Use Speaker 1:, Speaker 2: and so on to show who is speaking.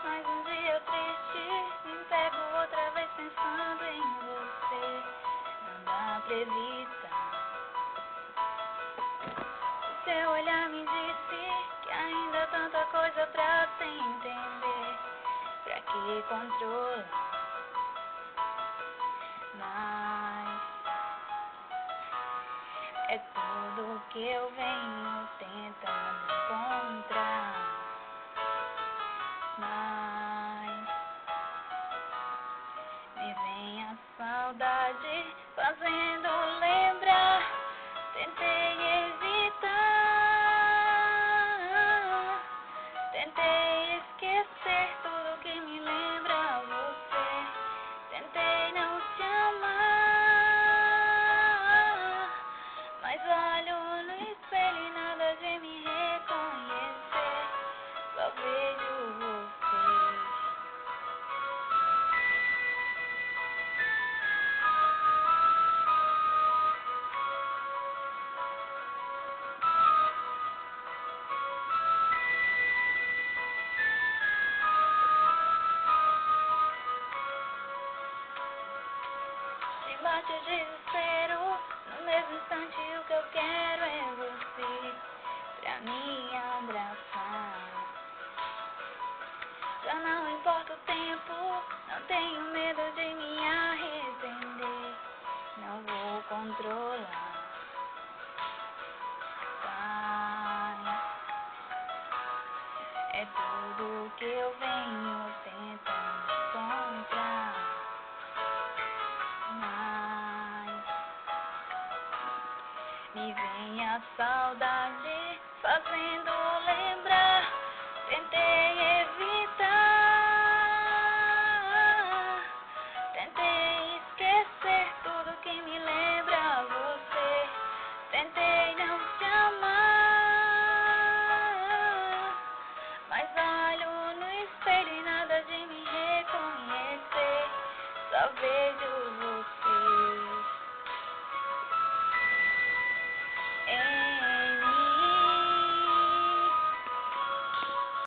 Speaker 1: Mais um dia triste, me pego outra vez pensando em você. Não dá pra evitar. O seu olhar me disse que ainda há tanta coisa pra se entender. Pra que controlar? Mas é tudo que eu venho tentando encontrar. Mas me vem a saudade fazendo lembrar. Tentei evitar, tentei esquecer tudo que me lembra você. Tentei não te amar, mas olho no espelho e nada de me reconhecer. Só vejo você. Me bate o desespero, no mesmo instante o que eu quero é você pra me abraçar. Já não importa o tempo, não tenho medo de me arrepender. Não vou controlar. Vai, é tudo que eu venho tentando encontrar. Mas me vem a saudade fazendo lembrar. Tentei evitar,